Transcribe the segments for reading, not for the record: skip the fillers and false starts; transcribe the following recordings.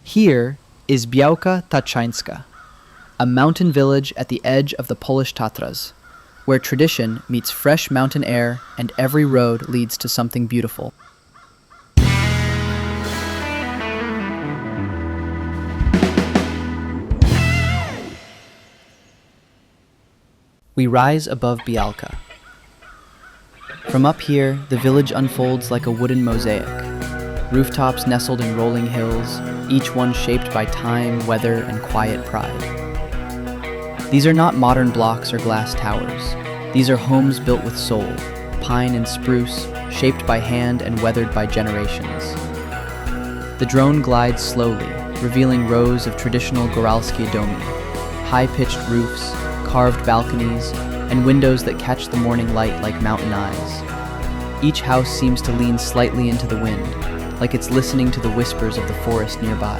Here is Białka Tatrzańska, a mountain village at the edge of the Polish Tatras, where tradition meets fresh mountain air and every road leads to something beautiful. We rise above Białka. From up here, the village unfolds like a wooden mosaic. Rooftops nestled in rolling hills, each one shaped by time, weather, and quiet pride. These are not modern blocks or glass towers. These are homes built with soul, pine and spruce, shaped by hand and weathered by generations. The drone glides slowly, revealing rows of traditional Góralskie domy, high-pitched roofs, carved balconies, and windows that catch the morning light like mountain eyes. Each house seems to lean slightly into the wind, like it's listening to the whispers of the forest nearby.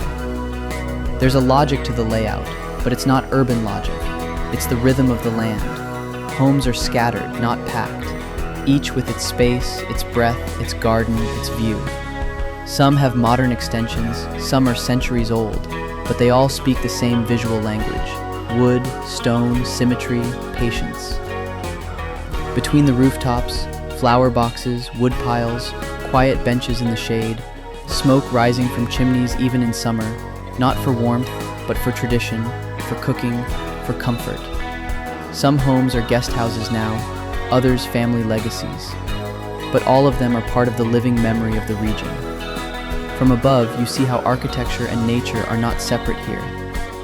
There's a logic to the layout, but it's not urban logic. It's the rhythm of the land. Homes are scattered, not packed, each with its space, its breath, its garden, its view. Some have modern extensions, some are centuries old, but they all speak the same visual language: wood, stone, symmetry, patience. Between the rooftops, flower boxes, wood piles, quiet benches in the shade, smoke rising from chimneys even in summer, not for warmth, but for tradition, for cooking, for comfort. Some homes are guest houses now, others family legacies, but all of them are part of the living memory of the region. From above, you see how architecture and nature are not separate here.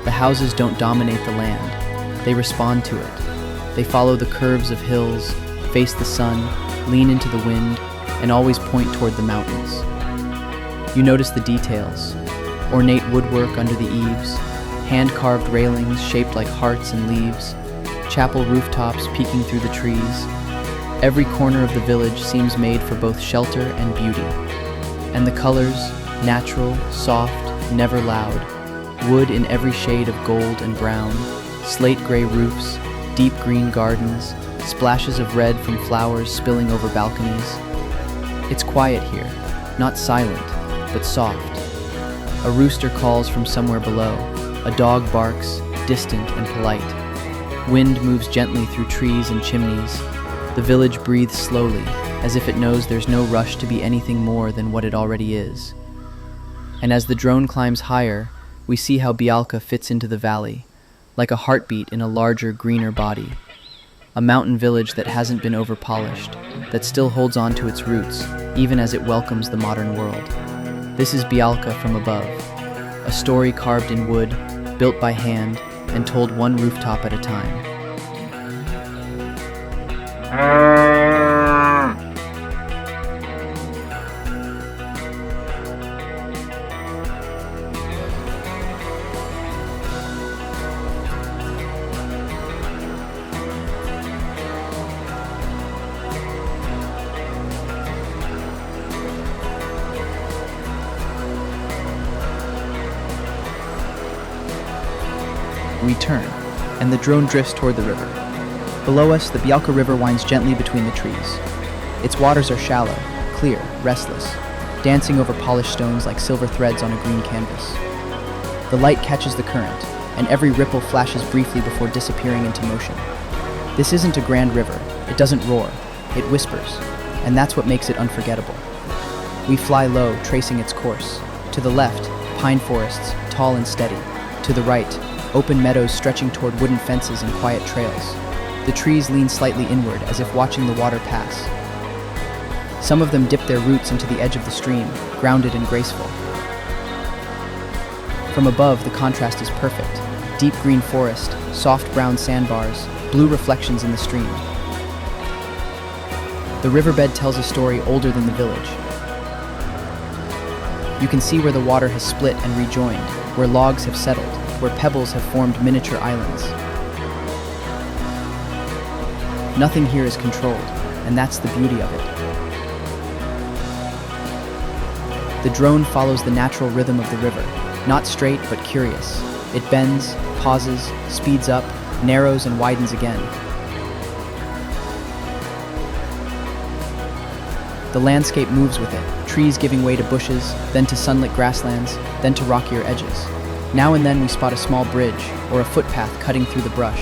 The houses don't dominate the land, they respond to it. They follow the curves of hills, face the sun, lean into the wind, and always point toward the mountains. You notice the details: ornate woodwork under the eaves, hand-carved railings shaped like hearts and leaves, chapel rooftops peeking through the trees. Every corner of the village seems made for both shelter and beauty. And the colors, natural, soft, never loud. Wood in every shade of gold and brown, slate gray roofs, deep green gardens, splashes of red from flowers spilling over balconies. It's quiet here, not silent, but soft. A rooster calls from somewhere below. A dog barks, distant and polite. Wind moves gently through trees and chimneys. The village breathes slowly, as if it knows there's no rush to be anything more than what it already is. And as the drone climbs higher, we see how Białka fits into the valley, like a heartbeat in a larger, greener body. A mountain village that hasn't been overpolished, that still holds on to its roots, even as it welcomes the modern world. This is Białka from above, a story carved in wood, built by hand, and told one rooftop at a time. We turn, and the drone drifts toward the river. Below us, the Białka River winds gently between the trees. Its waters are shallow, clear, restless, dancing over polished stones like silver threads on a green canvas. The light catches the current, and every ripple flashes briefly before disappearing into motion. This isn't a grand river. It doesn't roar. It whispers, and that's what makes it unforgettable. We fly low, tracing its course. To the left, pine forests, tall and steady. To the right, open meadows stretching toward wooden fences and quiet trails. The trees lean slightly inward, as if watching the water pass. Some of them dip their roots into the edge of the stream, grounded and graceful. From above, the contrast is perfect. Deep green forest, soft brown sandbars, blue reflections in the stream. The riverbed tells a story older than the village. You can see where the water has split and rejoined, where logs have settled, where pebbles have formed miniature islands. Nothing here is controlled, and that's the beauty of it. The drone follows the natural rhythm of the river, not straight but curious. It bends, pauses, speeds up, narrows and widens again. The landscape moves with it, trees giving way to bushes, then to sunlit grasslands, then to rockier edges. Now and then we spot a small bridge or a footpath cutting through the brush.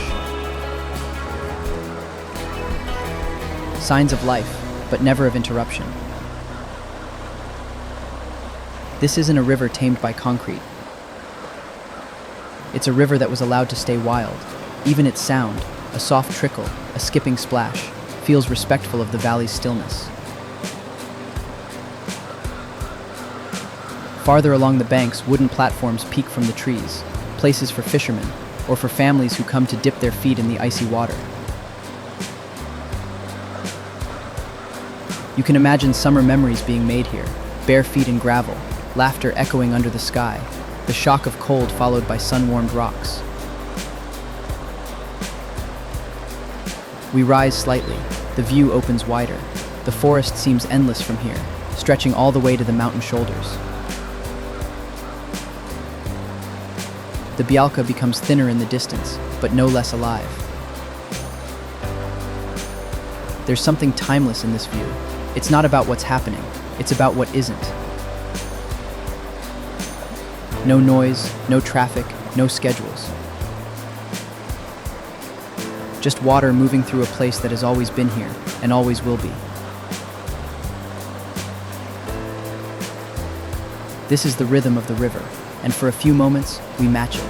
Signs of life, but never of interruption. This isn't a river tamed by concrete. It's a river that was allowed to stay wild. Even its sound, a soft trickle, a skipping splash, feels respectful of the valley's stillness. Farther along the banks, wooden platforms peek from the trees, places for fishermen, or for families who come to dip their feet in the icy water. You can imagine summer memories being made here, bare feet in gravel, laughter echoing under the sky, the shock of cold followed by sun-warmed rocks. We rise slightly. The view opens wider. The forest seems endless from here, stretching all the way to the mountain shoulders. The Białka becomes thinner in the distance, but no less alive. There's something timeless in this view. It's not about what's happening, it's about what isn't. No noise, no traffic, no schedules. Just water moving through a place that has always been here, and always will be. This is the rhythm of the river, and for a few moments, we match it.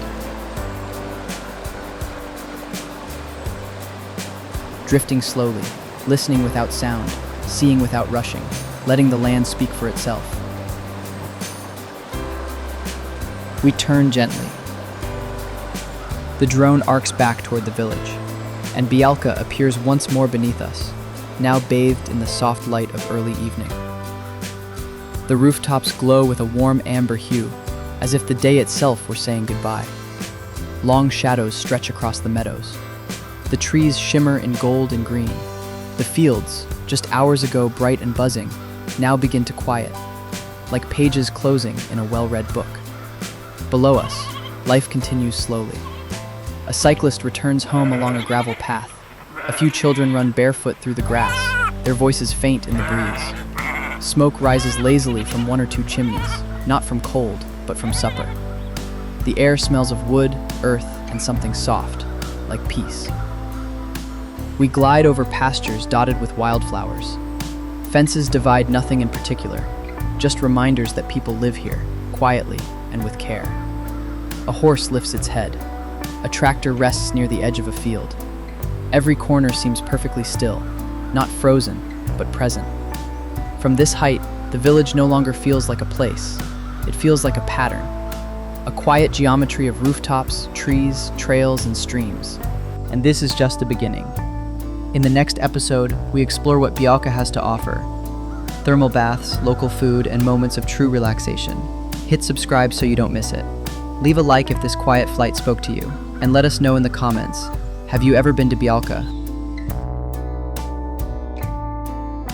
Drifting slowly, listening without sound, seeing without rushing, letting the land speak for itself. We turn gently. The drone arcs back toward the village, and Białka appears once more beneath us, now bathed in the soft light of early evening. The rooftops glow with a warm amber hue, as if the day itself were saying goodbye. Long shadows stretch across the meadows. The trees shimmer in gold and green. The fields, just hours ago bright and buzzing, now begin to quiet, like pages closing in a well-read book. Below us, life continues slowly. A cyclist returns home along a gravel path. A few children run barefoot through the grass, their voices faint in the breeze. Smoke rises lazily from one or two chimneys, not from cold, but from supper. The air smells of wood, earth, and something soft, like peace. We glide over pastures dotted with wildflowers. Fences divide nothing in particular, just reminders that people live here, quietly and with care. A horse lifts its head. A tractor rests near the edge of a field. Every corner seems perfectly still, not frozen, but present. From this height, the village no longer feels like a place. It feels like a pattern, a quiet geometry of rooftops, trees, trails, and streams. And this is just the beginning. In the next episode, we explore what Białka has to offer. Thermal baths, local food, and moments of true relaxation. Hit subscribe so you don't miss it. Leave a like if this quiet flight spoke to you, and let us know in the comments, have you ever been to Białka?